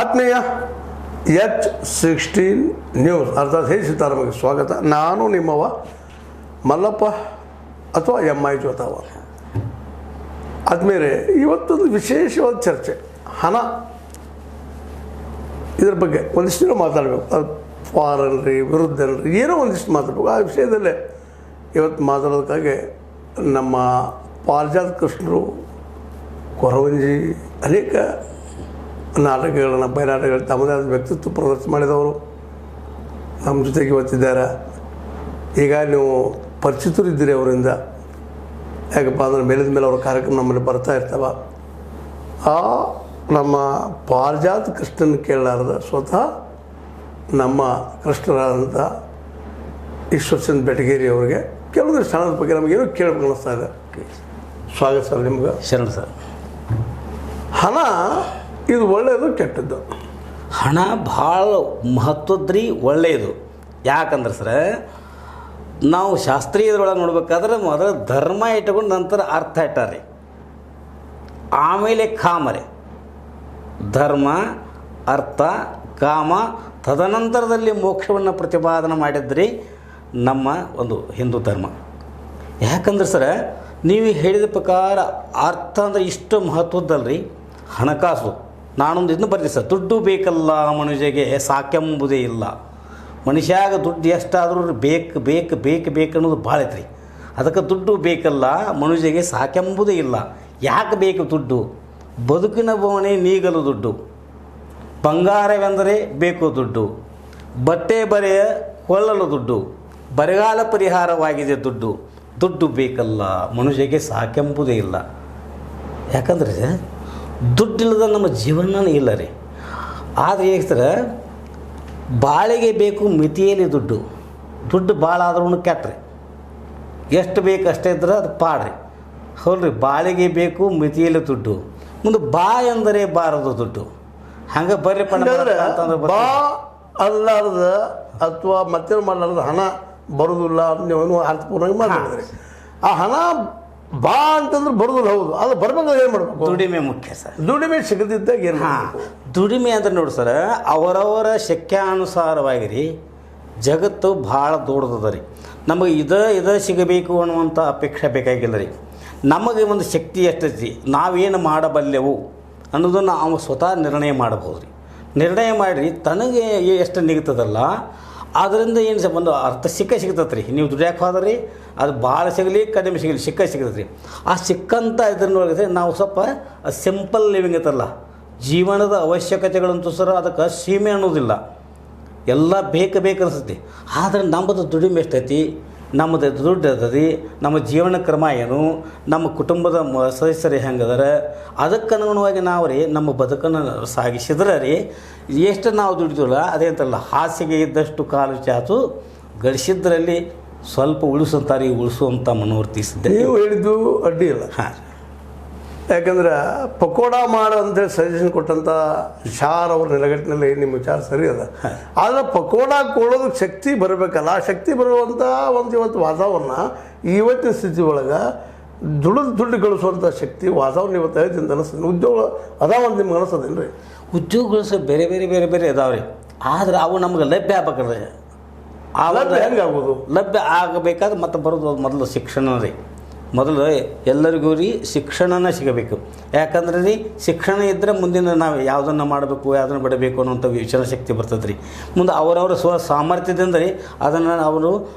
ಆತ್ಮೀಯ H16 news ಅರ್ಥಾತ್ ಹೇ ಸೀತಾರಾಮಗೆ ಸ್ವಾಗತ. ನಾನು ನಿಮ್ಮವ ಮಲ್ಲಪ್ಪ ಅಥವಾ MI ಜೋತಾವ. ಆದ್ಮೇಲೆ ಇವತ್ತೊಂದು ವಿಶೇಷವಾದ ಚರ್ಚೆ, ಹಣ, ಇದರ ಬಗ್ಗೆ ಒಂದಿಷ್ಟು ಮಾತಾಡಬೇಕು. ಅದು ಫಾರನ್ರಿ ವಿರುದ್ಧನ್ರಿ ಏನೋ ಒಂದಿಷ್ಟು ಮಾತಾಡಬೇಕು. ಆ ವಿಷಯದಲ್ಲೇ ಇವತ್ತು ಮಾತಾಡೋದಕ್ಕಾಗಿ ನಮ್ಮ ಪಾರಿಜಾತ ಕೃಷ್ಣರು ಕೊರವಂಜಿ ಅನೇಕ ನಾಟಕಗಳನ್ನು ಬಯಲಾಟಗಳು ತಮ್ಮದೇ ಆದ ವ್ಯಕ್ತಿತ್ವ ಪ್ರದರ್ಶನ ಮಾಡಿದವರು ನಮ್ಮ ಜೊತೆಗೆ ಇವತ್ತಿದ್ದಾರೆ. ಈಗ ನೀವು ಪರಿಚಿತರಿದ್ದೀರಿ ಅವರಿಂದ, ಯಾಕಪ್ಪ ಅಂದರೆ ಮೇಲಿದ ಮೇಲೆ ಅವ್ರ ಕಾರ್ಯಕ್ರಮ ನಮ್ಮಲ್ಲಿ ಬರ್ತಾ ಇರ್ತಾವ. ಆ ನಮ್ಮ ಪಾರಿಜಾತ ಕೃಷ್ಣನ ಕೇಳಲಾರ್ದ ಸ್ವತಃ ನಮ್ಮ ಕೃಷ್ಣರಾದಂಥ ಈಶ್ವರಚಂದ್ರ ಬೆಟಗೇರಿ ಅವರಿಗೆ ಕೆಲವೊಂದಿಷ್ಟು ಹಣದ ಬಗ್ಗೆ ನಮಗೇನೋ ಕೇಳಬೇಕು ಅನ್ನಿಸ್ತಾ ಇದೆ. ಸ್ವಾಗತ ಸರ್ ನಿಮ್ಗೆ. ಶರಣ ಸರ್. ಹಣ ಇದು ಒಳ್ಳೆಯದು ಕೆಟ್ಟದ್ದು? ಹಣ ಭಾಳ ಮಹತ್ವದ್ರಿ, ಒಳ್ಳೆಯದು. ಯಾಕಂದ್ರೆ ಸರ ನಾವು ಶಾಸ್ತ್ರೀಯದೊಳಗೆ ನೋಡ್ಬೇಕಾದ್ರೆ ಮೊದಲು ಧರ್ಮ ಇಟ್ಕೊಂಡು ನಂತರ ಅರ್ಥ ಇಟ್ಟಾರೆ, ಆಮೇಲೆ ಕಾಮರೆ. ಧರ್ಮ, ಅರ್ಥ, ಕಾಮ, ತದನಂತರದಲ್ಲಿ ಮೋಕ್ಷವನ್ನು ಪ್ರತಿಪಾದನೆ ಮಾಡಿದ್ರಿ ನಮ್ಮ ಒಂದು ಹಿಂದೂ ಧರ್ಮ. ಯಾಕಂದ್ರೆ ಸರ ನೀವು ಹೇಳಿದ ಪ್ರಕಾರ ಅರ್ಥ ಅಂದರೆ ಇಷ್ಟು ಮಹತ್ವದ್ದಲ್ರಿ ಹಣಕಾಸು. ನಾನೊಂದು ಇದನ್ನು ಬರ್ತೀನಿ ಸರ್, ದುಡ್ಡು ಬೇಕಲ್ಲ ಮನುಷ್ಯಗೆ ಸಾಕೆಂಬುದೇ ಇಲ್ಲ. ಮನುಷ್ಯಾಗ ದುಡ್ಡು ಎಷ್ಟಾದರೂ ಬೇಕು ಅನ್ನೋದು ಭಾಳ ಐತ್ರಿ. ಅದಕ್ಕೆ ದುಡ್ಡು ಬೇಕಲ್ಲ ಮನುಷ್ಯಗೆ ಸಾಕೆಂಬುದೇ ಇಲ್ಲ. ಯಾಕೆ ಬೇಕು ದುಡ್ಡು? ಬದುಕಿನ ಬವಣೆ ನೀಗಲು ದುಡ್ಡು, ಬಂಗಾರವೆಂದರೆ ಬೇಕು ದುಡ್ಡು, ಬಟ್ಟೆ ಬರೆಯ ಕೊಳ್ಳಲು ದುಡ್ಡು, ಬರಗಾಲ ಪರಿಹಾರವಾಗಿದೆ ದುಡ್ಡು. ದುಡ್ಡು ಬೇಕಲ್ಲ ಮನುಷ್ಯಗೆ ಸಾಕೆಂಬುದೇ ಇಲ್ಲ. ಯಾಕಂದರೆ ದುಡ್ಡಿಲ್ಲದ ನಮ್ಮ ಜೀವನನೇ ಇಲ್ಲ ರೀ. ಆದರೆ ಹೇಳ್ತಾರೆ ಬಾಳಿಗೆ ಬೇಕು ಮಿತಿಯಲ್ಲಿ ದುಡ್ಡು. ದುಡ್ಡು ಭಾಳ ಆದ್ರೂ ಕೆಟ್ಟ್ರಿ, ಎಷ್ಟು ಬೇಕು ಅಷ್ಟೇ ಇದ್ರೆ ಅದು ಪಾಡ್ರಿ. ಹೌದ್ರಿ, ಬಾಳಿಗೆ ಬೇಕು ಮಿತಿಯಲ್ಲಿ ದುಡ್ಡು. ಮುಂದೆ ಬಾ ಎಂದರೆ ಬಾರದು ದುಡ್ಡು. ಹಂಗೆ ಬರ್ರಿ ಅಂತಂದ್ರೆ ಬಾ ಅಲ್ಲಾರ್ದ ಅಥವಾ ಮತ್ತೇನು ಮಾಡಲಾರ್ದ ಹಣ ಬರೋದಿಲ್ಲ ನೀವು ಅರ್ಥಪೂರ್ಣವಾಗಿ ಮಾತಾಡಿದ್ರಿ. ಆ ಹಣ ಬಾ ಅಂತಂದ್ರೆ ಬರೋದಿಲ್ಲ, ಹೌದು. ಅದು ಬರ್ಬೇಕಾದ್ರೆ ಏನು ಮಾಡಬೇಕು? ದುಡಿಮೆ ಮುಖ್ಯ ಸರ್. ದುಡಿಮೆ ಸಿಗದಿದ್ದಾಗ ಏನು? ದುಡಿಮೆ ಅಂದ್ರೆ ನೋಡಿ ಸರ್, ಅವರವರ ಶಕ್ಯಾನುಸಾರವಾಗಿರಿ ಜಗತ್ತು ಭಾಳ ದೊಡ್ಡದ ರೀ. ನಮಗೆ ಇದ ಸಿಗಬೇಕು ಅನ್ನುವಂಥ ಅಪೇಕ್ಷೆ ಬೇಕಾಗಿಲ್ಲ ರೀ. ನಮಗೆ ಒಂದು ಶಕ್ತಿ ಎಷ್ಟೈತಿ, ನಾವೇನು ಮಾಡಬಲ್ಲೆವು ಅನ್ನೋದನ್ನು ನಾವು ಸ್ವತಃ ನಿರ್ಣಯ ಮಾಡಬಹುದು ರೀ. ನಿರ್ಣಯ ಮಾಡಿರಿ ತನಗೆ ಎಷ್ಟು ನಿಗ್ತದಲ್ಲ ಅದರಿಂದ ಏನು ಒಂದು ಅರ್ಥ ಸಿಗ್ತದೆ ರೀ. ನೀವು ದುಡಿಯೋಕೆ ಹೋದ್ರಿ ಅದು ಭಾಳ ಸಿಗಲಿ ಕಡಿಮೆ ಸಿಗಲಿ ಸಿಗ್ತದೆ ರೀ. ಆ ಸಿಕ್ಕಂಥ ಇದನ್ನೊಳಗೆ ನಾವು ಸ್ವಲ್ಪ ಸಿಂಪಲ್ ಲಿವಿಂಗ್ ಐತಲ್ಲ, ಜೀವನದ ಅವಶ್ಯಕತೆಗಳಂತೂ ಸರ ಅದಕ್ಕೆ ಸೀಮೆ ಅನ್ನೋದಿಲ್ಲ, ಎಲ್ಲ ಬೇಕು ಅನಿಸ್ತೈತಿ. ಆದರೆ ನಮ್ಮದು ದುಡಿಮೆ ಎಷ್ಟೈತಿ, ನಮ್ಮದು ದುಡ್ಡು ಇರ್ತದೆ, ನಮ್ಮ ಜೀವನ ಕ್ರಮ ಏನು, ನಮ್ಮ ಕುಟುಂಬದ ಸದಸ್ಯರು ಹೆಂಗದಾರ, ಅದಕ್ಕನುಗುಣವಾಗಿ ನಾವು ರೀ ನಮ್ಮ ಬದುಕನ್ನು ಸಾಗಿಸಿದ್ರೆ ರೀ ಎಷ್ಟು ನಾವು ದುಡಿದಿಲ್ಲ. ಅದೇ ಅಂತಲ್ಲ, ಹಾಸಿಗೆ ಇದ್ದಷ್ಟು ಕಾಲು ಚಾಚು, ಗಳಿಸಿದ್ರಲ್ಲಿ ಸ್ವಲ್ಪ ಉಳಿಸುವಂತಾರೆ, ಉಳಿಸುವಂಥ ಮನೋವರ್ತಿ ಸಿದ್ಧ. ನೀವು ಹೇಳಿದ್ದು ಅಡ್ಡಿ ಇಲ್ಲ. ಹಾಂ, ಯಾಕಂದ್ರೆ ಪಕೋಡ ಮಾಡು ಅಂತೇಳಿ ಸಜೆಷನ್ ಕೊಟ್ಟಂಥ ಶಾರ್ ಅವ್ರ ನೆಲಗಟ್ಟಿನಲ್ಲಿ ನಿಮ್ಮ ವಿಚಾರ ಸರಿ ಅದ. ಆದರೆ ಪಕೋಡ ಕೊಡೋದಕ್ಕೆ ಶಕ್ತಿ ಬರಬೇಕಲ್ಲ. ಆ ಶಕ್ತಿ ಬರುವಂಥ ಒಂದು ಇವತ್ತು ವಾತಾವರಣ, ಇವತ್ತಿನ ಸ್ಥಿತಿ ಒಳಗೆ ದುಡ್ಡು ಗಳಿಸುವಂಥ ಶಕ್ತಿ ವಾತಾವರಣ ಇವತ್ತು ಐತಿ ಅಂತ ಅನಿಸ್ತದೆ. ಉದ್ಯೋಗ ಅದಾವಂತ ನಿಮ್ಗೆ ಅನಿಸ್ತದೇನು ರೀ? ಉದ್ಯೋಗಗಳು ಸಹ ಬೇರೆ ಅದಾವೆ ರೀ. ಆದರೆ ಅವು ನಮ್ಗೆ ಲಭ್ಯ ಆಗ್ಬೇಕ್ರಿ. ಲಭ್ಯ ಹೆಂಗೆ ಆಗೋದು? ಲಭ್ಯ ಆಗಬೇಕಾದ್ರೆ ಮತ್ತೆ ಬರೋದು ಮೊದಲು ಶಿಕ್ಷಣ ರೀ. ಮೊದಲು ಎಲ್ಲರಿಗೂ ರೀ ಶಿಕ್ಷಣನ ಸಿಗಬೇಕು. ಯಾಕಂದ್ರೆ ರೀ ಶಿಕ್ಷಣ ಇದ್ದರೆ ಮುಂದಿನ ನಾವು ಯಾವುದನ್ನು ಮಾಡಬೇಕು ಯಾವುದನ್ನು ಬಿಡಬೇಕು ಅನ್ನೋಂಥ ವಿಚಾರ ಶಕ್ತಿ ಬರ್ತದೆ ರೀ. ಮುಂದೆ ಅವರವರ ಸಾಮರ್ಥ್ಯದಿಂದ ರೀ ಅದನ್ನು ಅವರು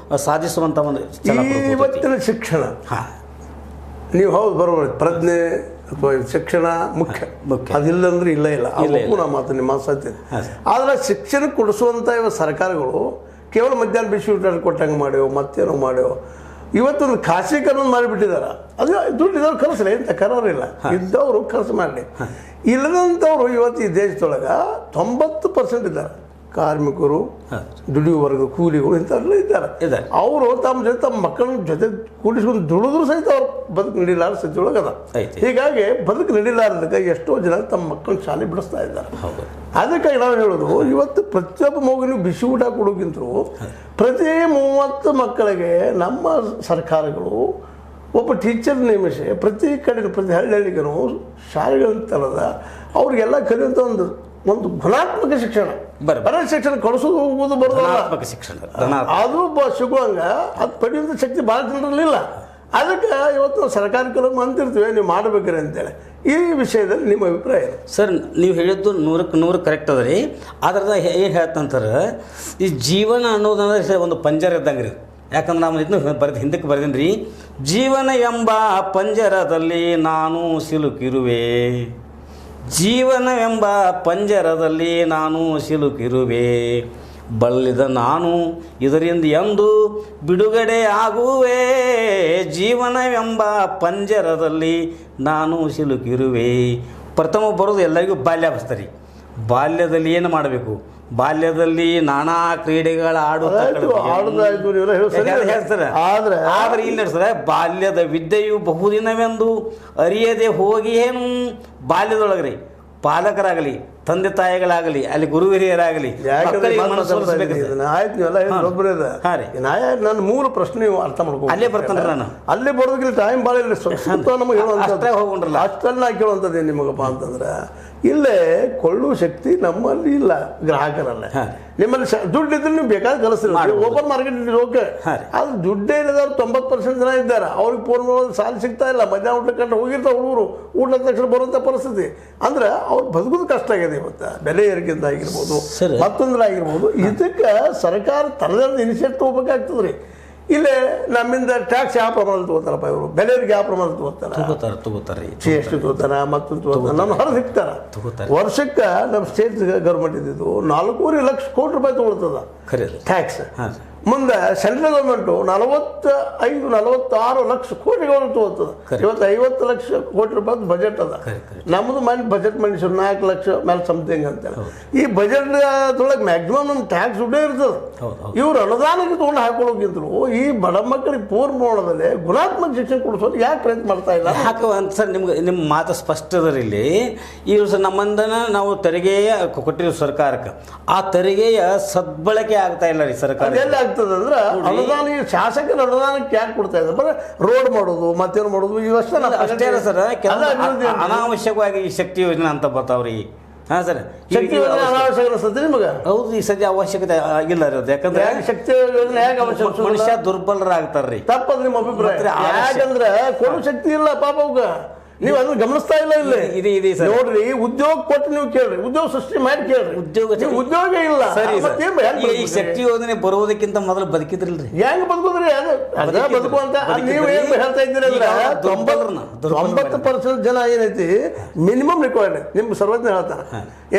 ಸಾಧಿಸುವಂಥ ಒಂದು ಇವತ್ತಿನ ಶಿಕ್ಷಣ. ಹಾಂ, ನೀವು ಹೌದು ಬರೋಬರಿ, ಪ್ರಜ್ಞೆ ಅಥವಾ ಶಿಕ್ಷಣ ಮುಖ್ಯ. ಅದಿಲ್ಲಂದ್ರೆ ಇಲ್ಲ ನಾ ಮಾತು ನಿಮ್ಮ ಸತ್ಯ. ಆದರೆ ಶಿಕ್ಷಣ ಕೊಡಿಸುವಂಥ ಇವ ಸರ್ಕಾರಗಳು ಕೇವಲ ಮಧ್ಯಾಹ್ನ ಬಿಸಿ ಊಟ ಕೊಟ್ಟಂಗೆ ಮಾಡ್ಯೋ ಮತ್ತೇನೋ ಮಾಡ್ಯೋ ಇವತ್ತೊಂದು ಖಾಸಗೀಕರಣ ಮಾಡಿಬಿಟ್ಟಿದ್ದಾರೆ. ಅದು ದುಡ್ಡು ಇದ್ದವ್ರು ಕಲಿಸ್ಲಿ ಅಂತ ಕರೋರಿಲ್ಲ, ಇದ್ದವರು ಖರ್ಚು ಮಾಡಲಿ. ಇಲ್ಲದಂಥವ್ರು ಇವತ್ತು ಈ ದೇಶದೊಳಗೆ 90% ಇದ್ದಾರೆ. ಕಾರ್ಮಿಕರು, ದುಡಿಯುವ ವರ್ಗ, ಕೂಲಿಗಳು ಇಂಥವ್ರೆಲ್ಲ ಇದ್ದಾರೆ. ಅವರು ತಮ್ಮ ಜೊತೆ ತಮ್ಮ ಮಕ್ಕಳ ಜೊತೆ ಕೂಡಿಸ್ಕೊಂಡು ದುಡಿದ್ರು ಸಹಿತ ಅವ್ರು ಬದುಕು ನಡೀಲಾರ ಸ್ಥಿತಿ ಒಳಗೆ ಅದ. ಹೀಗಾಗಿ ಬದುಕು ನಡೀಲಾರದಕ್ಕೆ ಎಷ್ಟೋ ಜನ ತಮ್ಮ ಮಕ್ಕಳನ್ನ ಶಾಲೆ ಬಿಡಿಸ್ತಾ ಇದ್ದಾರೆ. ಅದಕ್ಕಾಗಿ ನಾವು ಹೇಳೋದು, ಇವತ್ತು ಪ್ರತಿಯೊಬ್ಬ ಮಗುವಿಗೂ ಬಿಸಿ ಊಟ ಕೊಡೋಕ್ಕಿಂತಲೂ ಪ್ರತಿ 30 ಮಕ್ಕಳಿಗೆ ನಮ್ಮ ಸರ್ಕಾರಗಳು ಒಬ್ಬ ಟೀಚರ್ ನೇಮಿಸಿ ಪ್ರತಿ ಕಡೆ ಪ್ರತಿ ಹಳ್ಳಿಗೂ ಶಾಲೆಗಳನ್ನು ತರದ ಅವ್ರಿಗೆಲ್ಲ ಕಲಿಯುವಂಥ ಒಂದು ಒಂದು ಗುಣಾತ್ಮಕ ಶಿಕ್ಷಣ. ಬರೀ ಶಿಕ್ಷಣ ಕಳಿಸೋದು ಹೋಗೋದು ಬರೋದು ಶಿಕ್ಷಣ ಅದು ಸಿಗುವಂಗ ಅದು ಪಡೆಯುವಂಥ ಶಕ್ತಿ ಭಾಳ ಜನರಲ್ಲಿಲ್ಲ. ಅದಕ್ಕೆ ಇವತ್ತು ಸರ್ಕಾರ ಕೆಲವು ಅಂತಿರ್ತೀವಿ ನೀವು ಮಾಡಬೇಕ್ರಿ ಅಂತೇಳಿ. ಈ ವಿಷಯದಲ್ಲಿ ನಿಮ್ಮ ಅಭಿಪ್ರಾಯ ಏನು ಸರ್? ನೀವು ಹೇಳಿದ್ದು 100% ಕರೆಕ್ಟ್ ಅದ ರೀ. ಅದ್ರದ ಏನು ಹೇಳ್ತಂತಾರೆ, ಈ ಜೀವನ ಅನ್ನೋದಂದ್ರೆ ಒಂದು ಪಂಜರ ಇದ್ದಂಗೆ ರೀ. ಯಾಕಂದ್ರೆ ನಾವು ಇದನ್ನು ಹಿಂದಕ್ಕೆ ಬರ್ದೀನಿ ರೀ. ಜೀವನ ಎಂಬ ಪಂಜರದಲ್ಲಿ ನಾನು ಸಿಲುಕಿರುವೆ, ಜೀವನವೆಂಬ ಪಂಜರದಲ್ಲಿ ನಾನು ಸಿಲುಕಿರುವೆ, ಬಲ್ಲಿದ ನಾನು ಇದರಿಂದ ಎಂದು ಬಿಡುಗಡೆ ಆಗುವೆ, ಜೀವನವೆಂಬ ಪಂಜರದಲ್ಲಿ ನಾನು ಸಿಲುಕಿರುವೆ. ಪ್ರಥಮ ಬರೋದು ಎಲ್ಲರಿಗೂ ಬಾಲ್ಯಾವಸ್ಥೆ ರೀ. ಬಾಲ್ಯದಲ್ಲಿ ಏನು ಮಾಡಬೇಕು? ಬಾಲ್ಯದಲ್ಲಿ ನಾನಾ ಕ್ರೀಡೆಗಳ ಹೇಳ್ತಾರೆ. ಆದ್ರೆ ಇಲ್ಲಿ ಸರ ಬಾಲ್ಯದ ವಿದ್ಯೆಯು ಬಹುದಿನವೆಂದು ಅರಿಯದೆ ಹೋಗಿ ಏನು ಬಾಲ್ಯದೊಳಗ್ರಿ ಪಾಲಕರಾಗಲಿ ತಂದೆ ತಾಯಿಗಳಾಗಲಿ ಅಲ್ಲಿ ಗುರು ಹಿರಿಯರಾಗಲಿ ನನ್ನ ಮೂರು ಪ್ರಶ್ನೆ ಅರ್ಥ ಮಾಡ್ಕೊ ಅಲ್ಲೇ ಬರ್ತಾನೆ. ನಾನು ಅಲ್ಲೇ ಬರೋದಕ್ಕೆ ಟೈಮ್ ಭಾಳ ಇಲ್ಲ. ನಮಗೆ ಹೋಗ್ರಲ್ಲ ಅಷ್ಟೆಲ್ಲ ನಾ ಕೇಳುವಂಥದ್ದು ಏನು ನಿಮಗಪ್ಪ ಅಂತಂದ್ರೆ, ಇಲ್ಲೇ ಕೊಳ್ಳುವ ಶಕ್ತಿ ನಮ್ಮಲ್ಲಿ ಇಲ್ಲ, ಗ್ರಾಹಕರಲ್ಲ. ನಿಮ್ಮಲ್ಲಿ ದುಡ್ಡು ಇದ್ರೆ ನೀವು ಬೇಕಾದ್ರೆ ಕಲಿಸ್ತೀರಿ, ಓಪನ್ ಮಾರ್ಕೆಟ್ ಓಕೆ. ಆದ್ರೆ ದುಡ್ಡೇ ಇಲ್ಲದವ್ರು 90% ಜನ ಇದ್ದಾರೆ. ಅವ್ರಿಗೆ ಪೂರ್ಣವಾದ ಸಾಲ ಸಿಗ್ತಾ ಇಲ್ಲ. ಮಧ್ಯಾಹ್ನ ಊಟ ಕಂಡು ಹೋಗಿರ್ತಾರೆ ಹುಡುಗರು, ಊಟದ ತಕ್ಷಣ ಬರುವಂಥ ಪರಿಸ್ಥಿತಿ. ಅಂದ್ರೆ ಅವ್ರು ಬದುಕೋದು ಕಷ್ಟ ಆಗಿದೆ ಇವತ್ತು. ಬೆಲೆ ಏರಿಕೆಯಿಂದ ಆಗಿರ್ಬೋದು, ಮತ್ತೊಂದ್ರ ಆಗಿರ್ಬೋದು. ಇದಕ್ಕೆ ಸರ್ಕಾರ ತನ್ನದೇ ಇನಿಷಿಯೇಟಿವ್ ತಗೋಬೇಕಾಗ್ತದೆ ರೀ. ಇಲ್ಲೇ ನಮ್ಮಿಂದ ಟ್ಯಾಕ್ಸ್ ಯಾವ ಪ್ರಮಾಣದಲ್ಲಿ ತಗೋತಾರಪ್ಪ ಇವರು, ಬೆಲೆಯರಿಗೆ ಯಾವ ಪ್ರಮಾಣದಲ್ಲಿ ತಗೋತಾರೆ, GST ತಗೋತಾರ, ಮತ್ತೊಂದು ತಗೋತಾರ, ನಮ್ಮ ಹೊರ ಸಿಗ್ತಾರ. ವರ್ಷಕ್ಕೆ ನಮ್ಮ ಸ್ಟೇಟ್ ಗೌರ್ಮೆಂಟ್ ಇದ್ದಿದ್ದು 4.5 ಲಕ್ಷ ಕೋಟಿ ರೂಪಾಯಿ ತಗೊಳ್ತದ ಟ್ಯಾಕ್ಸ್. ಮುಂದೆ ಸೆಂಟ್ರಲ್ ಗೌರ್ಮೆಂಟು 45-46 ಲಕ್ಷ ಕೋಟಿಗಳು ತಗೋತದ. ಇವತ್ತು 50 ಲಕ್ಷ ಕೋಟಿ ರೂಪಾಯಿ ಬಜೆಟ್ ಅದ. ನಮ್ಮದು ಬಜೆಟ್ ಮನುಷ್ಯರು 4 ಲಕ್ಷ ಮೇಲೆ ಸಮಥಿಂಗ್ ಅಂತೇಳಿ. ಈ ಬಜೆಟ್ ಅದೊಳಗೆ ಮ್ಯಾಕ್ಸಿಮಮ್ ನಮ್ಮ ಟ್ಯಾಕ್ಸ್ ದುಡ್ಡೇ ಇರ್ತದೆ. ಇವ್ರು ಅನುದಾನಕ್ಕೆ ತೊಗೊಂಡು ಹಾಕೊಳ್ಳೋಕ್ಕಿಂತಲೂ ಈ ಬಡ ಮಕ್ಕಳಿಗೆ ಪೂರ್ಣ ಪ್ರಮಾಣದಲ್ಲಿ ಗುಣಾತ್ಮಕ ಶಿಕ್ಷಣ ಕೊಡಿಸೋದು ಯಾಕೆ ಪ್ರಯತ್ನ ಮಾಡ್ತಾ ಇಲ್ಲ? ಸರ್ ನಿಮ್ಮ ಮಾತು ಸ್ಪಷ್ಟ ಅದ ಇಲ್ಲಿ. ಈ ನಮ್ಮಂದನ ನಾವು ತೆರಿಗೆಯ ಕೊಟ್ಟಿರೋ ಸರ್ಕಾರಕ್ಕೆ, ಆ ತೆರಿಗೆಯ ಸದ್ಬಳಕೆ ಆಗ್ತಾ ಇಲ್ಲ ರೀ ಸರ್ಕಾರ. ಅಂದ್ರೆ ಅನುದಾನ ಶಾಸಕರ ಅನುದಾನಕ್ಕೆ ಯಾಕೆ ಕೊಡ್ತಾ ಇದ್ದಾರೆ? ಬರೀ ರೋಡ್ ಮಾಡೋದು, ಮತ್ತೇನು ಮಾಡೋದು, ಇವಷ್ಟೇ ಅಷ್ಟೇ ಅಲ್ಲ ಸರ್. ಅನಾವಶ್ಯಕವಾಗಿ ಈ ಶಕ್ತಿ ಯೋಜನೆ ಅಂತ ಬರ್ತಾವ್ರಿ. ಹಾಂ ಸರ್, ಶಕ್ತಿ ಯೋಜನೆ ಅನಾವಶ್ಯಕ ಅನಿಸ್ತದೆ ನಿಮಗೆ? ಹೌದು, ಈ ಸದ್ಯ ಅವಶ್ಯಕತೆ ಇಲ್ಲ ಇರೋದು. ಯಾಕಂದ್ರೆ ಶಕ್ತಿ ಯೋಜನೆ ಹೇಗೆ ಅವಶ್ಯಕ? ಮನುಷ್ಯ ದುರ್ಬಲರಾಗ್ತಾರ್ರಿ. ತಪ್ಪದ ನಿಮ್ಮ ಅಭಿಪ್ರಾಯ. ಯಾಕಂದ್ರೆ ಕೊಡೋ ಶಕ್ತಿ ಇಲ್ಲ ಪಾಪ ಅವ್ಗ. ನೀವು ಅದನ್ನ ಗಮನಿಸ್ತಾ ಇಲ್ಲ. ಇಲ್ಲಿ ನೋಡ್ರಿ, ಉದ್ಯೋಗ ಕೊಟ್ಟು ನೀವು ಕೇಳ್ರಿ, ಉದ್ಯೋಗ ಸೃಷ್ಟಿ ಮಾಡಿ ಕೇಳ್ರಿ. ಉದ್ಯೋಗ ಇಲ್ಲ. ಈ ಶಕ್ತಿ ಯೋಜನೆ ಬರುವುದಕ್ಕಿಂತ ಮೊದಲು ಬದುಕಿದ್ರಿಲ್ರಿ. ಹೆಂಗ್ ಬದುಕುದ್ರಿ? ಅದ ಬದುಕು ಅಂತ ನೀವು ಏನ್ ಹೇಳ್ತಾ ಇದ್ದೀರಿ ಅಂದ್ರೆ 90% ಜನ ಏನೈತಿ ಮಿನಿಮಮ್ ರಿಕ್ವೈರ್ಮೆಂಟ್ ನಿಮ್ ಸರ್ವಜ್ಞ ಹೇಳ್ತಾನೆ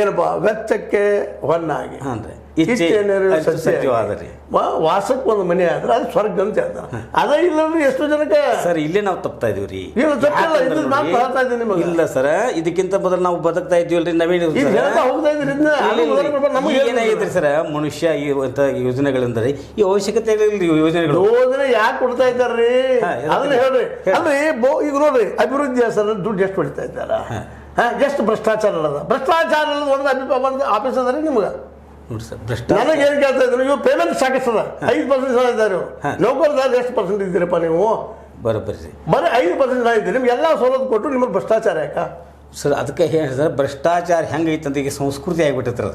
ಏನಪ್ಪಾ, ವೆಚ್ಚಕ್ಕೆ ಹೊನ್ನಾಗಿ ವಾಸಕ್ಕೆ ಒಂದು ಮನೆ ಆದ್ರೆ ಅದು ಸ್ವರ್ಗ ಅಂತ ಹೇಳ್ತಾರೆ. ಅದ ಇಲ್ಲ ಎಷ್ಟು ಜನಕ್ಕೆ ಸರ್ ಇಲ್ಲೇ ನಾವು ತಪ್ತಾ ಇದೀವ್ರಿ. ಇಲ್ಲ ಸರ್, ಇದಕ್ಕಿಂತ ಮೊದಲು ನಾವು ಬದುಕ್ತಾ ಇದೀವಲ್ರಿ. ಏನಾಗೈತ್ರಿ ಸರ್, ಮನುಷ್ಯ ಯೋಜನೆಗಳೆಂದರೆ ಈ ಅವಶ್ಯಕತೆ ಯೋಜನೆ ಯಾಕೆ ಕೊಡ್ತಾ ಇದ್ದಾರ್ರಿ ಅದನ್ನ ಹೇಳ್ರಿ. ಅಲ್ರಿ ಈಗ ನೋಡ್ರಿ, ಅಭಿವೃದ್ಧಿ ಹೆಸರು ದುಡ್ಡು ಎಷ್ಟು ಹೊಡಿತಾ ಇದ್ದಾರ, ಎಷ್ಟು ಭ್ರಷ್ಟಾಚಾರ ಅದ. ಭ್ರಷ್ಟಾಚಾರ ಒಂದು ಆಫೀಸ್ ಅದ ರೀ ನಿಮ್ಗೆ. ನನಗೆ ಏನ್ ಕೇಳ್ತಾ ಇದ್ರು, ಇವ್ರು ಪೇಮೆಂಟ್ ಸಾಕಿಸ್ತದ 5% ಜನ ಇದ್ದಾರೆ. ಇವರು ನೌಕರದಾರ ಎಷ್ಟು ಪರ್ಸೆಂಟ್ ಇದ್ದೀರಪ್ಪ ನೀವು? ಬರೀ 5% ಜನ ಇದ್ದೀರಿ. ನಿಮ್ಗೆ ಎಲ್ಲ ಸವಲತ್ತು ಕೊಟ್ಟು ನಿಮ್ಮಲ್ಲಿ ಭ್ರಷ್ಟಾಚಾರ ಯಾಕ ಸರ್? ಅದಕ್ಕೆ ಹೇಳಿ ಸರ್, ಭ್ರಷ್ಟಾಚಾರ ಹೆಂಗೈತೆ ಅಂತ ಈಗ ಸಂಸ್ಕೃತಿ ಆಗಿಬಿಟ್ಟೈತ್ರ.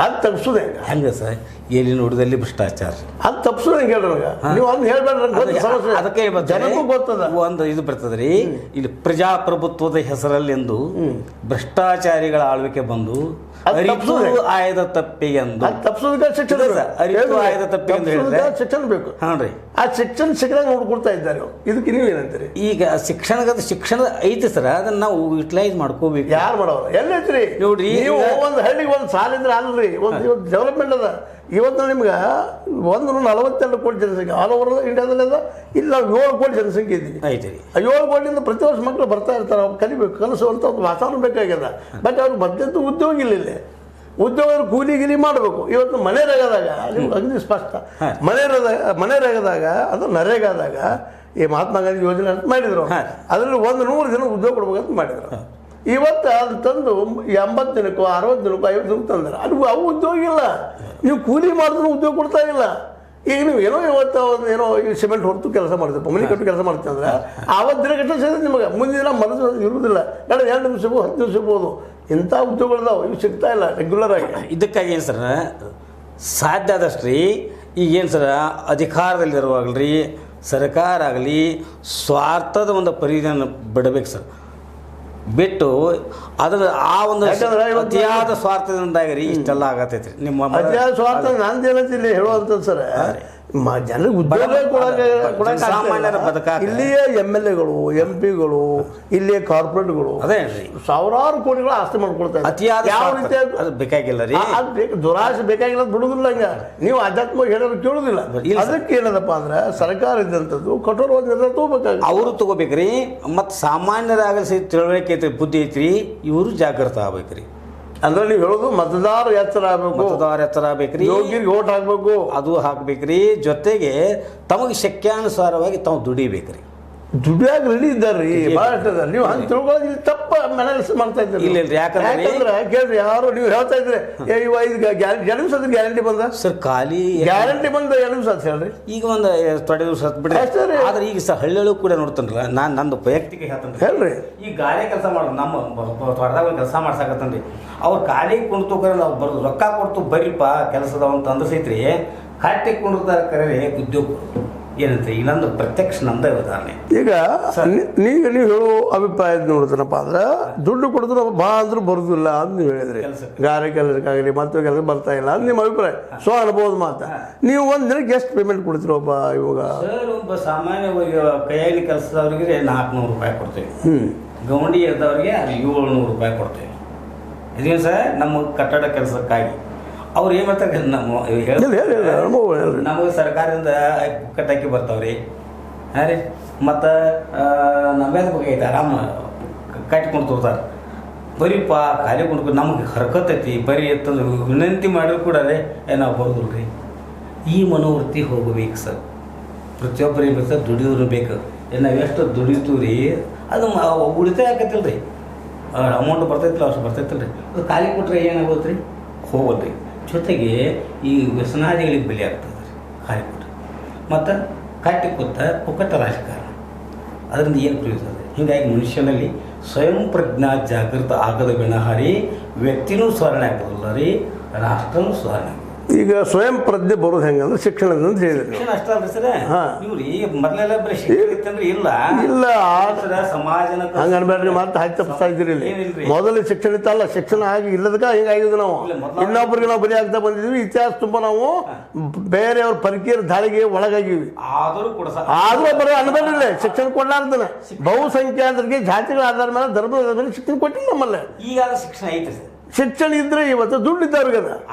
ಅದು ತಪ್ಪಿಸೋದು ಹೆಂಗೆ ಸರ್? ಎಲ್ಲಿ ನೋಡಿದಲ್ಲಿ ಭ್ರಷ್ಟಾಚಾರ, ಅದು ತಪ್ಪಿಸೋದು ಹೆಂಗೆ ಹೇಳ್ರಿ ನೀವು? ಅದನ್ನ ಹೇಳ್ಬೇಡ್ರಿ. ಅದಕ್ಕೆ ಜನಕ್ಕೂ ಗೊತ್ತದ. ಒಂದು ಇದು ಬರ್ತದ್ರಿ, ಇಲ್ಲಿ ಪ್ರಜಾಪ್ರಭುತ್ವದ ಹೆಸರಲ್ಲೆಂದು ಭ್ರಷ್ಟಾಚಾರಿಗಳ ಆಳ್ವಿಕೆ ಬಂದು ಅರಿತು ಆಯದ ತಪ್ಪಿಗೆ ಎಂದು ತಪ್ಪಿಸೋದಕ್ಕೆ ಶಿಕ್ಷಣ ಅರಿತು ಆಯದ ತಪ್ಪಿಗೆ ಅಂತ ಹೇಳಿದ್ರೆ ಶಿಕ್ಷಣ ಬೇಕು. ಹಾಂ ರೀ, ಆ ಶಿಕ್ಷಣ ಸಿಕ್ಕದಾಗ ನೋಡ್ಕೊಡ್ತಾ ಇದ್ದಾರೆ. ಇದಕ್ಕೆ ನೀವು ಏನಂತೀರಿ? ಈಗ ಶಿಕ್ಷಣದ ಐತಿ ಸರ್, ಅದನ್ನ ನಾವು ಯುಟಿಲೈಸ್ ಮಾಡ್ಕೋಬೇಕು. ಯಾರು ಮಾಡೋರು ಎಲ್ಲ ಐತ್ರಿ ನೋಡ್ರಿ. ನೀವು ಒಂದು ಹಳ್ಳಿಗೆ ಒಂದು ಸಾಲ ಇದ್ರೆ ಅಲ್ರಿ, ಒಂದು ಡೆವಲಪ್ಮೆಂಟ್ ಅದ. ಇವತ್ತು ನಿಮ್ಗೆ 142 ಕೋಟಿ ಜನಸಂಖ್ಯೆ ಆಲ್ ಓವರ್ ಇಂಡಿಯಾದಲ್ಲಿ ಅದ. ಇಲ್ಲಿ ನಾವು 7 ಕೋಟಿ ಜನಸಂಖ್ಯೆ ಇದ್ದೀವಿ. 7 ಕೋಟಿಯಿಂದ ಪ್ರತಿ ವರ್ಷ ಮಕ್ಕಳು ಬರ್ತಾ ಇರ್ತಾರೆ. ಅವ್ರು ಕಲಿಬೇಕು, ಕಲಿಸುವಂಥ ಒಂದು ವಾತಾವರಣ ಬೇಕಾಗ್ಯದ. ಬಟ್ ಅವ್ರಿಗೆ ಮಧ್ಯಂತೂ ಉದ್ಯೋಗ ಇಲ್ಲ. ಇಲ್ಲಿ ಉದ್ಯೋಗ ಕೂಲಿ ಮಾಡಬೇಕು. ಇವತ್ತು ಮನೆರೇಗದಾಗ ನಿಮ್ಗೆ ಅಗ್ನಿ ಸ್ಪಷ್ಟ. ಮನೆರೇಗದಾಗ ಅದು ನರೇಗಾದಾಗ ಈ ಮಹಾತ್ಮ ಗಾಂಧಿ ಯೋಜನೆ ಅಂತ ಮಾಡಿದ್ರು. ಅದರಲ್ಲಿ 100 ಜನ ಉದ್ಯೋಗ ಕೊಡ್ಬೇಕಂತ ಮಾಡಿದ್ರು. ಇವತ್ತು ಅದು ತಂದು 80 ದಿನಕ್ಕೂ 60 ದಿನಕ್ಕೂ 50 ದಿನಕ್ಕೂ ತಂದ್ರೆ ಅವು ಉದ್ಯೋಗ ಇಲ್ಲ. ನೀವು ಕೂಲಿ ಮಾಡಿದ್ರು ಉದ್ಯೋಗ ಕೊಡ್ತಾ ಇಲ್ಲ. ಈಗ ನೀವು ಏನೋ ಇವತ್ತು ಏನೋ ಈ ಸಿಮೆಂಟ್ ಹೊರತು ಕೆಲಸ ಮಾಡ್ತೀವಿ ಮನೆ ಕಟ್ಟು ಕೆಲಸ ಮಾಡ್ತೀವಿ ಅಂದ್ರೆ ಆವತ್ತು ದಿನ ಕಷ್ಟ ಸಿಗುತ್ತೆ ನಿಮಗೆ, ಮುಂದಿನ ದಿನ ಮನಸ್ಸು ಇರುವುದಿಲ್ಲ, ನಾಳೆ 2 ದಿವಸ ಸಿಗ್ಬೋದು 10 ದಿವಸ ಸಿಗ್ಬೋದು. ಇಂಥ ಉದ್ಯೋಗಗಳಿದಾವೆ, ಇವು ಸಿಗ್ತಾ ಇಲ್ಲ ರೆಗ್ಯುಲರ್ ಆಗಿ. ಇದಕ್ಕಾಗಿ ಏನು ಸರ್ ಸಾಧ್ಯ ಆದಷ್ಟು ರೀ ಈಗೇನು ಸರ್ ಅಧಿಕಾರದಲ್ಲಿರುವಾಗಲಿ ಸರ್ಕಾರ ಆಗಲಿ ಸ್ವಾರ್ಥದ ಒಂದು ಪರಿಧಿಯನ್ನು ಬಿಡಬೇಕು ಸರ್, ಬಿಟ್ಟು ಅದರ ಆ ಒಂದು ಅತಿಯಾದ ಸ್ವಾರ್ಥದಿಂದಾಗಿ ರೀ ಇಷ್ಟೆಲ್ಲ ಆಗತೈತ್ರಿ. ನಿಮ್ಮ ಅತಿಯಾದ ಸ್ವಾರ್ಥ ನಂದೇನಂತ ಹೇಳುವಂಥದ್ದು ಸರ್, ಜನರಿಗೆ ಉದ್ಯೋಗ ಸಾಮಾನ್ಯರ ಬದುಕಾಗ ಇಲ್ಲಿಯ MLAಗಳು MP ಗಳು ಇಲ್ಲಿಯ ಕಾರ್ಪೊರೇಟ್ಗಳು ಅದೇ ರೀ ಸಾವಿರಾರು ಕೋಟಿಗಳು ಆಸ್ತಿ ಮಾಡ್ಕೊಳ್ತಾರೆ. ಅತಿಯಾದ ಯಾವ ರೀತಿ ಅದು ಬೇಕಾಗಿಲ್ಲ ರೀ, ದುರಾಸೆ ಬೇಕಾಗಿಲ್ಲ ಬಿಡುದಿಲ್ಲ. ಹಂಗ ನೀವು ಆಧ್ಯಾತ್ಮ ಹೇಳೋರು ಕೇಳುದಿಲ್ಲ. ಅದಕ್ಕೆ ಏನದಪ್ಪ ಅಂದ್ರೆ ಸರ್ಕಾರ ಇದ್ದಂಥದ್ದು ಕಠೋರವಾದ ನಿರ್ಧಾರ ತಗೋಬೇಕಾಗ ಅವರು ತಗೋಬೇಕ್ರಿ. ಮತ್ತು ಸಾಮಾನ್ಯರಾಗಲಿ ತಿಳುವಳಿಕೆ ಐತ್ರಿ, ಬುದ್ಧಿ ಐತ್ರಿ, ಇವರು ಜಾಗೃತ ಆಗ್ಬೇಕ್ರಿ. ಅಂದ್ರೆ ನೀವು ಹೇಳೋದು ಮತದಾರ ಎಚ್ಚರ ಆಗ್ಬೇಕು, ಮತದಾರ ಎಚ್ಚರ ಆಗ್ಬೇಕ್ರಿ, ಯೋಗಿರಿಗೆ ಓಟ್ ಹಾಕ್ಬೇಕು, ಅದು ಹಾಕ್ಬೇಕ್ರಿ. ಜೊತೆಗೆ ತಮಗೆ ಶಕ್ಯಾನುಸಾರವಾಗಿ ತಾವು ದುಡಿಬೇಕ್ರಿ. ದುಡಿಯಾಗ ರೆಡಿ ಇದ್ದಾರ್ರಿ ಬಹಳಷ್ಟು ಅದ. ನೀವು ಹಂಗೆ ತಿಳ್ಕೊಳ್ಳೋದು ಇಲ್ಲಿ ತಪ್ಪ ಅನಾಲಿಸಿಸ್ ಮಾಡ್ತಾ ಇದ್ದೀರಿ. ಇಲ್ಲ ಯಾಕಂದ್ರೆ ಕೇಳ್ರಿ, ಯಾರು ನೀವು ಹೇಳ್ತಾ ಇದ್ರೆ ಇವ ಇದು 2 ದಿವಸ ಗ್ಯಾರಂಟಿ ಬಂದ ಸರ್, ಖಾಲಿ ಗ್ಯಾರಂಟಿ ಬಂದ 2 ದಿವಸ ಅಂತ ಹೇಳ್ರಿ. ಈಗ ಒಂದು ಥೋಡೆ ದಿವಸ ಬಿಡ್ರಿ. ಆದ್ರೆ ಈಗ ಸಹ ಹಳ್ಳಿಗಳು ಕೂಡ ನೋಡ್ತಾನಲ್ಲ, ನಾನು ನಂದು ವೈಯಕ್ತಿಕ ಹೇಳ್ತೇನೆ ಹೇಳ್ರಿ. ಈ ಗಾಳಿ ಕೆಲಸ ಮಾಡೋದು ನಮ್ಮ ತೋಟದಾಗ ಕೆಲಸ ಮಾಡ್ಸಕತ್ತನ್ರಿ, ಅವ್ರು ಖಾಲಿ ಕುಂತು ನಾವು ಬರೋದು ರೊಕ್ಕ ಕೊಡ್ತು ಬರ್ರಿಪ್ಪ ಕೆಲಸದವ ಅಂತ ಅಂದ್ಸೈತ್ರಿ, ಕಟ್ಟಿ ಕುಂಡಿರ್ತಾರೆ ಕರೆ ಉದ್ಯೋಗ ಏನಂತ ಇನ್ನೊಂದು ಪ್ರತ್ಯಕ್ಷ ನಮ್ದೇ ಉದಾಹರಣೆ. ಈಗ ನೀವು ಹೇಳೋ ಅಭಿಪ್ರಾಯ ನೋಡ್ತಾನಪ್ಪ ಅಂದ್ರೆ ದುಡ್ಡು ಕೊಡಿದ್ರು ಬಾ ಅಂದ್ರೂ ಬರುದಿಲ್ಲ ಅಂತ ನೀವು ಹೇಳಿದ್ರಿ. ಗಾರೆ ಕೆಲಸಕ್ಕಾಗಲಿ ಮತ್ತೆ ಕೆಲಸ ಬರ್ತಾ ಇಲ್ಲ ಅಂತ ನಿಮ್ಮ ಅಭಿಪ್ರಾಯ. ಸೊ ಅನ್ಬೋದು ಮಾತಾ. ನೀವು ಒಂದು ದಿನಕ್ಕೆ ಎಷ್ಟು ಪೇಮೆಂಟ್ ಕೊಡ್ತೀರ ಒಬ್ಬ ಇವಾಗ? ಸರ್, ಒಬ್ಬ ಸಾಮಾನ್ಯವಾಗಿ ಕೈಯಲ್ಲಿ ಕೆಲಸದವ್ರಿಗೆ 400 ರೂಪಾಯಿ ಕೊಡ್ತೀವಿ, ಗೌಂಡಿ ಇದ್ದವ್ರಿಗೆ 700 ರೂಪಾಯಿ ಕೊಡ್ತೀವಿ. ಇದೇನು ಸರ್ ನಮ್ಮ ಕಟ್ಟಡ ಕೆಲಸಕ್ಕಾಗಿ ಅವ್ರು ಏನು ಮಾಡ್ತಾರೆ, ನಮಗೆ ಸರ್ಕಾರದಿಂದ ಕಟ್ಟಕ್ಕೆ ಬರ್ತಾವ್ರಿ. ಹಾಂ ರೀ, ಮತ್ತು ನಮ್ಮೇಲೆ ಬೇಕಾಯ್ತು ಆರಾಮ ಕಟ್ಕೊಂಡ್ತಾರೆ. ಬರೀಪ್ಪ ಖಾಲಿ ಕೊಂಡು ನಮಗೆ ಹರ್ಕತೈತಿ ಬರೀ ಅಂತಂದ್ರೆ ವಿನಂತಿ ಮಾಡಿದ್ರು ಕೂಡ ನಾವು ಬರೋದಿಲ್ಲ ರೀ. ಈ ಮನೋವೃತ್ತಿ ಹೋಗಬೇಕು ಸರ್, ಪ್ರತಿಯೊಬ್ಬರಿಗೆ ಬೇಕು ಸರ್, ದುಡಿಯೋರು ಬೇಕು. ನಾವು ಎಷ್ಟು ದುಡಿತೀವಿ ರೀ ಅದು ಉಳಿತಾಯ ಆಕೈತಿಲ್ಲ ರೀ, ಅಮೌಂಟ್ ಬರ್ತೈತಿಲ್ಲ ಅಷ್ಟು ಬರ್ತೈತಿಲ್ಲ ರೀ. ಅದು ಖಾಲಿ ಕೊಟ್ಟರೆ ಏನಾಗೋದು ರೀ, ಹೋಗೋದು ರೀ. ಜೊತೆಗೆ ಈ ವ್ಯಸನಾದಿಗಳಿಗೆ ಬೆಲೆ ಆಗ್ತದೆ ರೀ ಖಾಲಿ ಕೊಟ್ಟರೆ. ಮತ್ತು ಕಟ್ಟಿ ಕೂತ ಪುಕ್ಕಟ ರಾಜಕಾರಣ, ಅದರಿಂದ ಏನು ಪ್ರಯೋಜನ ಇದೆ? ಹೀಗಾಗಿ ಮನುಷ್ಯನಲ್ಲಿ ಸ್ವಯಂ ಪ್ರಜ್ಞಾ ಜಾಗೃತ ಆಗದ ವಿನಹಾರಿ ವ್ಯಕ್ತಿನೂ ಸುಧಾರಣೆ ಆಗೋದಿಲ್ಲ ರೀ, ರಾಷ್ಟ್ರನೂ ಸುಧಾರಣೆ ಆಗೋದು. ಈಗ ಸ್ವಯಂ ಪ್ರಜ್ಞೆ ಬರೋದು ಹೆಂಗಂದ್ರೆ ಶಿಕ್ಷಣದಿಂದ ಅಂತ ಹೇಳಿದ್ರಿ. ಶಿಕ್ಷಣ ಅಷ್ಟ ಅಲ್ರಿ ಸರ್, ಇವ್ರಿ ಮೊದಲೆಲ್ಲ ಬರೀ ಶಿಕ್ಷಣ ಇತ್ತಂದ್ರೆ ಇಲ್ಲ ಸಮಾಜನ ಹಂಗ ಅನ್ಬೇಡ್ರಿ. ಮತ್ತೆ ಹಚ್ಚಪ್ತಾ ಇದ್ರಿ ಇಲ್ಲಿ ಮೊದಲು ಶಿಕ್ಷಣ ಇತ್ತಲ್ಲ, ಶಿಕ್ಷಣ ಆಗಿ ಇಲ್ಲದಕ್ಕ ಹಿಂಗಾಗಿದ್ವಿ ನಾವು. ಇನ್ನೊಬ್ಬರಿಗೆ ನಾವು ಬಲಿ ಆಗ್ತಾ ಬಂದಿದ್ವಿ. ಇತಿಹಾಸ ತುಂಬ ನಾವು ಬೇರೆಯವ್ರ ಪರಿಕೀರ ದಾಳಿಗೆ ಒಳಗಾಗಿವಿ. ಆದ್ರೂ ಬರೀ ಅನ್ಬೇಡ್ರಿ, ಶಿಕ್ಷಣ ಕೊಡ್ಲಾರ್ದನ ಬಹುಸಂಖ್ಯಾತರಿಗೆ ಜಾತಿಗಳ ಆಧಾರ ಮೇಲೆ ಧರ್ಮದ ಆಧಾರ ಮೇಲೆ ಶಿಕ್ಷಣ ಕೊಟ್ಟಿಲ್ಲ ನಮ್ಮಲ್ಲಿ. ಈಗ ಶಿಕ್ಷಣ ಐತೆ ಸರ್, ಶಿಕ್ಷಣ ಇದ್ರೆ ಇವತ್ತು ದುಡ್ಡು ಇದ್ದವ್ರಿಗೆ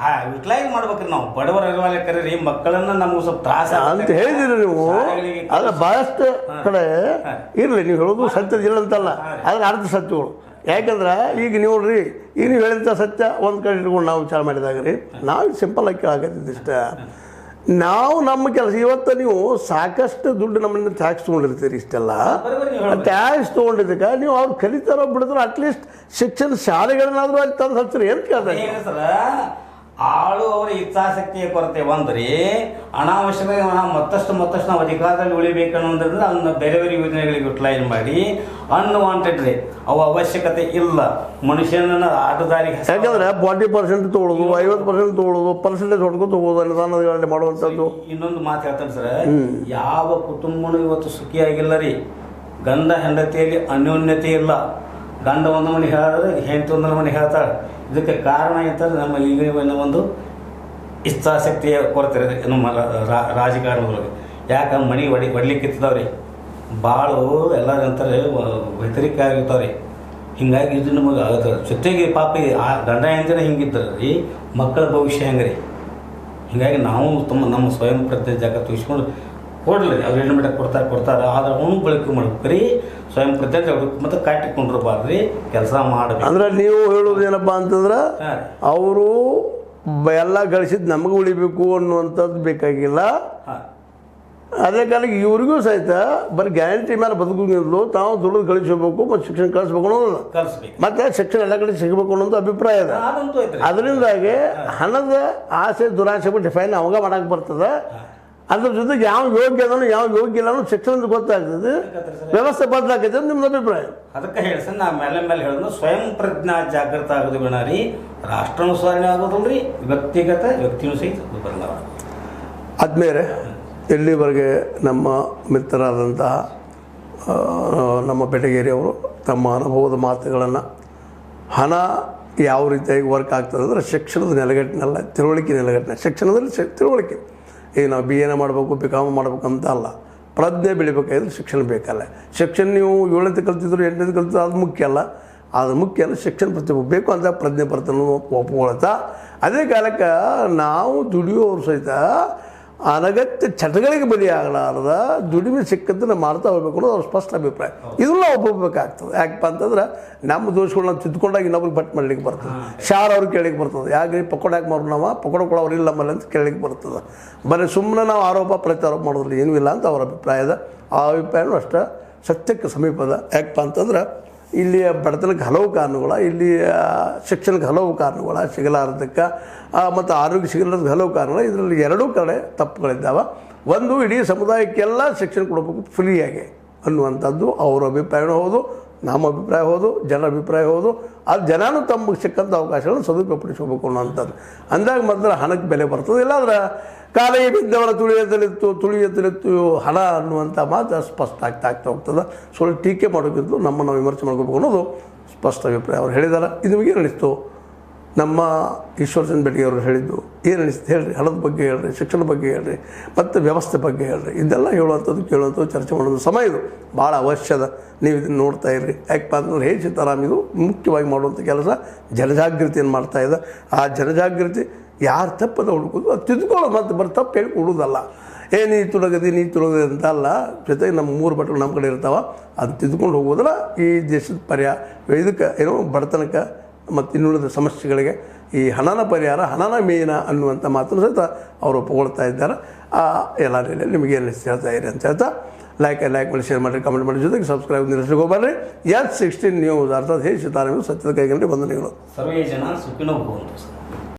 ಯುಟಿಲೈಸ್ ಮಾಡ್ಬೇಕ್ರಿ. ನಾವು ಬಡವರ ಕರೀರಿ ಮಕ್ಕಳನ್ನ ನಮ್ಗೆ ಸ್ವಲ್ಪ ತ್ರಾಸ ಅಂತ ಹೇಳಿದಿರಿ ನೀವು. ಅದ್ರ ಬಹಳಷ್ಟು ಕಡೆ ಇರ್ಲಿ, ನೀವು ಹೇಳೋದು ಸತ್ಯದ ಇಲ್ಲ ಅಂತಲ್ಲ, ಅದ್ರ ಅರ್ಧ ಸತ್ಯಗಳು. ಯಾಕಂದ್ರೆ ಈಗ ನೀವು ನೋಡ್ರಿ, ಈಗ ನೀವು ಹೇಳಿದಂಥ ಸತ್ಯ ಒಂದು ಕಡೆ ಇಟ್ಕೊಂಡು ನಾವು ವಿಚಾರ ಮಾಡಿದಾಗ ರೀ, ನಾವು ಸಿಂಪಲ್ ಆಗಿ ಕೇಳಾಕತ್ತಿದ್ದಿಷ್ಟ. ನಾವು ನಮ್ಮ ಕೆಲಸ ಇವತ್ತು ನೀವು ಸಾಕಷ್ಟು ದುಡ್ಡು ನಮ್ಮನ್ನು ಟ್ಯಾಕ್ಸ್ ತೊಗೊಂಡಿರ್ತೀರಿ. ಇಷ್ಟೆಲ್ಲ ಟ್ಯಾಕ್ಸ್ ತೊಗೊಂಡಿದ್ದಕ್ಕೆ ನೀವು ಅವ್ರು ಕಲಿತಾರೋ ಬಿಡಿದ್ರು ಅಟ್ಲೀಸ್ಟ್ ಶಿಕ್ಷಣ ಶಾಲೆಗಳನ್ನಾದ್ರೂ ಅಲ್ಲಿ ತಂದು ಹಚ್ಚಿರಿ ಅಂತ ಕೇಳ್ತಾರೆ. ಆಳು ಅವರ ಇಚ್ಛಾಶಕ್ತಿಯ ಕೊರತೆ ಒಂದ್ರಿ, ಅನಾವಶ್ಯಕವಾಗಿ ನಾವು ಮತ್ತಷ್ಟು ನಾವು ಅಧಿಕಾರದಲ್ಲಿ ಉಳಿಬೇಕನ್ನೋದ್ರಿಂದ ಅದನ್ನ ಬೇರೆ ಬೇರೆ ಯೋಜನೆಗಳಿಗೆ ಯುಟಿಲೈಸ್ ಮಾಡಿ ಅನ್ವಾಂಟೆಡ್ ರೀ, ಅವು ಅವಶ್ಯಕತೆ ಇಲ್ಲ ಮನುಷ್ಯನ ಆಟದಾರಿಗೆ. ಯಾಕಂದ್ರೆ 40% ತೊಗೊಳ್ಳೋದು, 50% ತೊಗೊಳ್ಳೋದು, ಪರ್ಸೆಂಟೇಜ್ ಹೊಡ್ಕೊಂಡು ತಗೋದು ಅನುದಾನಗಳಲ್ಲಿ ಮಾಡುವಂಥದ್ದು. ಇನ್ನೊಂದು ಮಾತು ಹೇಳ್ತಾನೆ ಸರ್, ಯಾವ ಕುಟುಂಬನೂ ಇವತ್ತು ಸುಖಿಯಾಗಿಲ್ಲ ರೀ. ಗಂಡ ಹೆಂಡತಿಯಲ್ಲಿ ಅನ್ಯೋನ್ಯತೆ ಇಲ್ಲ. ಗಂಡ ಒಂದು ಮನೆ ಹೇಳಿದ್ರೆ ಹೆಂಡತಿ ಒಂದು ಮನೆ ಹೇಳ್ತಾಳೆ. ಇದಕ್ಕೆ ಕಾರಣ ಅಂತಂದ್ರೆ ನಮ್ಮ ಈಗಿನ ಒಂದು ಇಚ್ಛಾಶಕ್ತಿಯ ಕೊರತೆ ನಮ್ಮ ರಾಜಕಾರಣದೊಳಗೆ. ಯಾಕೆ ಮನೆ ಹೊಡ್ಲಿಕ್ಕಿತ್ತದವ್ರಿ, ಭಾಳು ಎಲ್ಲ ಅಂತಾರೆ ವ್ಯತಿರಿಕ ಆಗಿರ್ತಾವ್ರಿ. ಹಿಂಗಾಗಿ ಇದು ನಮಗೆ ಆಗುತ್ತೆ. ಜೊತೆಗೆ ಪಾಪ ಆ ಗಂಡ ಹೆಂಡತಿನ ಹಿಂಗಿದ್ದಾರೆ ರೀ, ಮಕ್ಕಳ ಭವಿಷ್ಯ ಹೆಂಗೆ ರೀ. ಹೀಗಾಗಿ ನಾವು ನಮ್ಮ ಸ್ವಯಂ ಪ್ರಜ್ಞೆ ಜಾಗ ತೋರಿಸ್ಕೊಂಡು ಕೊಡಲಿ, ಅವ್ರು ಏನು ಬಿಟ್ಟು ಕೊಡ್ತಾರೆ. ಆದ್ರೆ ಅವನು ಬಳಕೆ ಮಾಡ್ಬೇಕು ರೀ, ಸ್ವಯಂ ಪ್ರಜ್ಞೆ ಮತ್ತು ಕಾಟಿಕೊಂಡಿರ್ಬಾರ್ದು ರೀ, ಕೆಲಸ ಮಾಡಬೇಕು. ಅಂದ್ರೆ ನೀವು ಹೇಳೋದು ಏನಪ್ಪ ಅಂತಂದ್ರೆ ಅವರು ಎಲ್ಲ ಗಳಿಸಿದ್ದು ನಮಗೆ ಉಳಿಬೇಕು ಅನ್ನುವಂಥದ್ದು ಬೇಕಾಗಿಲ್ಲ. ಅದೇ ಕಾಲಕ್ಕೆ ಇವ್ರಿಗೂ ಸಹಿತ ಬರೀ ಗ್ಯಾರಂಟಿ ಮೇಲೆ ಬದುಕಿದ್ಲು, ತಾವು ದುಡ್ಡು ಗಳಿಸಬೇಕು ಮತ್ತು ಶಿಕ್ಷಣ ಕಳಿಸ್ಬೇಕು ಅನ್ನೋದು, ಮತ್ತೆ ಶಿಕ್ಷಣ ಎಲ್ಲ ಕಡೆ ಸಿಗಬೇಕು ಅನ್ನೋದು ಅಭಿಪ್ರಾಯ ಇದೆ. ಅದರಿಂದಾಗಿ ಹಣದ ಆಸೆ ದುರಾಸೆ ಬಿಟ್ಟು ಡಿಫೈನ್ ಅವಾಗ ಮಾಡಕ್ಕೆ ಬರ್ತದೆ. ಅದ್ರ ಜೊತೆಗೆ ಯಾವ ಯೋಗ್ಯ ಅದನ್ನು ಯಾವ ಯೋಗ್ಯ ಇಲ್ಲ ಅನ್ನೋ ಶಿಕ್ಷಣದ ಗೊತ್ತಾಗ್ತದೆ, ವ್ಯವಸ್ಥೆ ಬದಲಾಗೈತೆ ಅಂತ ನಿಮ್ದು ಅಭಿಪ್ರಾಯ. ಅದಕ್ಕೆ ಹೇಳಿ ಸರ್, ನಾ ಮೇಲೆ ಹೇಳಿದ್ರು ಸ್ವಯಂ ಪ್ರಜ್ಞಾ ಜಾಗೃತ ಆಗೋದು ಬೇಡ ರೀ, ರಾಷ್ಟ್ರಾನುಸರಣೆ ಆಗೋದಲ್ರಿ, ವ್ಯಕ್ತಿನೂ ಸಹಿತ ಬದಲಾವಣೆ ಆದ್ಮೇಲೆ ಇಲ್ಲಿವರೆಗೆ ನಮ್ಮ ಮಿತ್ರರಾದಂತಹ ನಮ್ಮ ಬೆಟಗೇರಿಯವರು ತಮ್ಮ ಅನುಭವದ ಮಾತುಗಳನ್ನು ಹಣ ಯಾವ ರೀತಿಯಾಗಿ ವರ್ಕ್ ಆಗ್ತದೆ ಅಂದರೆ ಶಿಕ್ಷಣದ ನೆಲೆಗಟ್ಟಿನಲ್ಲ, ತಿಳುವಳಿಕೆ ನೆಲೆಗಟ್ಟಿನ. ಶಿಕ್ಷಣದಲ್ಲಿ ತಿಳುವಳಿಕೆ, ಈಗ ನಾವು BA ಮಾಡಬೇಕು, BCom ಮಾಡಬೇಕು ಅಂತ ಅಲ್ಲ, ಪ್ರಜ್ಞೆ ಬೆಳಿಬೇಕಾದ್ರೆ ಶಿಕ್ಷಣ ಬೇಕಲ್ಲ. ಶಿಕ್ಷಣ ನೀವು 7ನೇ ಕಲ್ತಿದ್ರು 8ನೇ ಕಲ್ತಿದ್ರು ಅದು ಮುಖ್ಯ ಅಲ್ಲ, ಅದು ಮುಖ್ಯ ಅಲ್ಲ, ಶಿಕ್ಷಣ ಪ್ರತಿಭೆ ಬೇಕು ಅಂತ ಪ್ರಜ್ಞೆ ಬರ್ತನೂ ಒಪ್ಕೊಳ್ತಾ, ಅದೇ ಕಾಲಕ್ಕೆ ನಾವು ದುಡಿಯೋರು ಸಹಿತ ಅನಗತ್ಯ ಚಟಗಳಿಗೆ ಬಲಿಯಾಗಲಾರದ ದುಡಿಮೆ ಸಿಕ್ಕದ್ದನ್ನು ಮಾಡ್ತಾ ಹೋಗ್ಬೇಕು ಅನ್ನೋದು ಅವ್ರ ಸ್ಪಷ್ಟ ಅಭಿಪ್ರಾಯ. ಇದನ್ನ ಒಪ್ಪಬೇಕಾಗ್ತದೆ. ಯಾಕಪ್ಪ ಅಂತಂದ್ರೆ ನಮ್ಮ ದೋಷಗಳನ್ನ ತಿದ್ದುಕೊಂಡಾಗ ಇನ್ನೊಬ್ರಿಗೆ ಬಟ್ ಮಾಡಲಿಕ್ಕೆ ಬರ್ತದೆ, ಶಾರ್ ಅವ್ರಿಗೆ ಕೇಳಲಿಕ್ಕೆ ಬರ್ತದೆ. ಯಾಕೆ ಪಕೋಡ ಯಾಕೆ ಮಾರು ನಾವು ಪಕೋಡ ಕೊಡೋರು ಇಲ್ಲ ನಮ್ಮಲ್ಲಿ ಅಂತ ಕೇಳಲಿಕ್ಕೆ ಬರ್ತದೆ. ಬರೀ ಸುಮ್ಮನೆ ನಾವು ಆರೋಪ ಪ್ರತ್ಯಾರೋಪ ಮಾಡೋದ್ರಲ್ಲಿ ಏನೂ ಇಲ್ಲ ಅಂತ ಅವ್ರ ಅಭಿಪ್ರಾಯದ. ಆ ಅಭಿಪ್ರಾಯನೂ ಅಷ್ಟೇ ಸತ್ಯಕ್ಕೆ ಸಮೀಪದ. ಯಾಕಪ್ಪ ಅಂತಂದ್ರೆ ಇಲ್ಲಿಯ ಬಡತನಕ್ಕೆ ಹಲವು ಕಾರಣಗಳ, ಇಲ್ಲಿಯ ಶಿಕ್ಷಣಕ್ಕೆ ಹಲವು ಕಾರಣಗಳ, ಸಿಗಲಾರದಕ್ಕೆ ಮತ್ತು ಆರೋಗ್ಯ ಸಿಗಲಾರದಕ್ಕೆ ಹಲವು ಕಾರಣಗಳು. ಇದರಲ್ಲಿ ಎರಡೂ ಕಡೆ ತಪ್ಪುಗಳಿದ್ದಾವೆ. ಒಂದು, ಇಡೀ ಸಮುದಾಯಕ್ಕೆಲ್ಲ ಶಿಕ್ಷಣ ಕೊಡಬೇಕು ಫ್ರೀಯಾಗಿ ಅನ್ನುವಂಥದ್ದು ಅವ್ರ ಅಭಿಪ್ರಾಯವೂ ಹೌದು, ನಮ್ಮ ಅಭಿಪ್ರಾಯ ಹೌದು, ಜನರ ಅಭಿಪ್ರಾಯ ಹೌದು. ಅದು ಜನನೂ ತಮಗೆ ಸಿಕ್ಕಂಥ ಅವಕಾಶಗಳನ್ನು ಸದುಪಯೋಗಪಡಿಸ್ಕೋಬೇಕು ಅನ್ನೋವಂಥದ್ದು. ಅಂದಾಗ ಮಾತ್ರ ಹಣಕ್ಕೆ ಬೆಲೆ ಬರ್ತದೆ. ಇಲ್ಲಾಂದ್ರೆ ಕಾಲಿಗೆ ಬಿದ್ದವರ ತುಳಿಯತ್ತಲಿತ್ತು ಹಣ ಅನ್ನುವಂಥ ಮಾತು ಸ್ಪಷ್ಟ ಆಗ್ತಾ ಹೋಗ್ತದೆ. ಸ್ವಲ್ಪ ಟೀಕೆ ಮಾಡೋಕ್ಕಿಂತ ನಮ್ಮನ್ನು ವಿಮರ್ಶೆ ಮಾಡ್ಕೋಬೇಕು ಅನ್ನೋದು ಸ್ಪಷ್ಟ ಅಭಿಪ್ರಾಯ. ಅವ್ರು ಹೇಳಿದ್ದಾರೆ. ಇದು ನಿಮಗೆ ಏನು ಅನಿಸ್ತು? ನಮ್ಮ ಈಶ್ವರಚಂದ್ರ ಬೆಟಗಿ ಅವರು ಹೇಳಿದ್ದು ಏನು ಅನಿಸ್ತು ಹೇಳ್ರಿ. ಹಣದ ಬಗ್ಗೆ ಹೇಳ್ರಿ, ಶಿಕ್ಷಣ ಬಗ್ಗೆ ಹೇಳ್ರಿ, ಮತ್ತು ವ್ಯವಸ್ಥೆ ಬಗ್ಗೆ ಹೇಳ್ರಿ. ಇದೆಲ್ಲ ಹೇಳುವಂಥದ್ದು ಕೇಳುವಂಥದ್ದು ಚರ್ಚೆ ಮಾಡೋದು ಸಮಯ ಇದು ಭಾಳ ಅವಶ್ಯದ. ನೀವು ಇದನ್ನು ನೋಡ್ತಾ ಇರ್ರಿ. ಯಾಕಪ್ಪ ಅಂತಂದ್ರೆ ಹೇಳಿ ಸೀತಾರಾಮ್ ಇದು ಮುಖ್ಯವಾಗಿ ಮಾಡುವಂಥ ಕೆಲಸ ಜನಜಾಗೃತಿಯನ್ನು ಮಾಡ್ತಾಯಿದೆ. ಆ ಜನಜಾಗೃತಿ ಯಾರು ತಪ್ಪದ ಹುಡುಕೋದು ಅದು ತಿದ್ದುಕೊಳ್ಳೋದು, ಮತ್ತು ಬರೀ ತಪ್ಪು ಹೇಳಿ ಕೊಡೋದಲ್ಲ. ನೀ ತುಳಗದಿ ಅಂತ ಅಲ್ಲ, ಜೊತೆಗೆ ನಮ್ಮ 3 ಬಟ್ಟಲು ನಮ್ಮ ಕಡೆ ಇರ್ತಾವೆ, ಅದು ತಿದ್ದುಕೊಂಡು ಹೋಗೋದ್ರೆ ಈ ದೇಶದ ಇದಕ್ಕೆ ಏನೋ ಬಡತನಕ್ಕೆ ಮತ್ತು ಇನ್ನುಳಿದ ಸಮಸ್ಯೆಗಳಿಗೆ ಈ ಹಣನ ಪರಿಹಾರ, ಹಣನ ಮೇನ ಅನ್ನುವಂಥ ಮಾತನ್ನು ಸಹಿತ ಅವರು ಒಪ್ಪಿಕೊಳ್ತಾ ಇದ್ದಾರೆ. ಎಲ್ಲ ನಿಮಗೆ ಏನು ಹೇಳ್ತಾ ಇರಿ ಅಂತ ಹೇಳ್ತಾ ಲೈಕ್ ಮಾಡಿ, ಶೇರ್ ಮಾಡಿ, ಕಮೆಂಟ್ ಮಾಡಿ, ಜೊತೆಗೆ ಸಬ್ಸ್ಕ್ರೈಬ್ ನಿಲ್ಲಿಸ್ಲಿಕ್ಕೆ ಹೋಗ್ಬರ್ರಿ. S16 ನ್ಯೂಸ್ ಅರ್ಥಾತ್ ಹೇಳಿ ಸೀತಾರಾಮ್ ಸತ್ಯದ ಕೈಗಂಡು ವಂದನೆಗಳು. ಸರ್ವೇ ಜನ ಸುಖಿನೋ ಭವಂತು.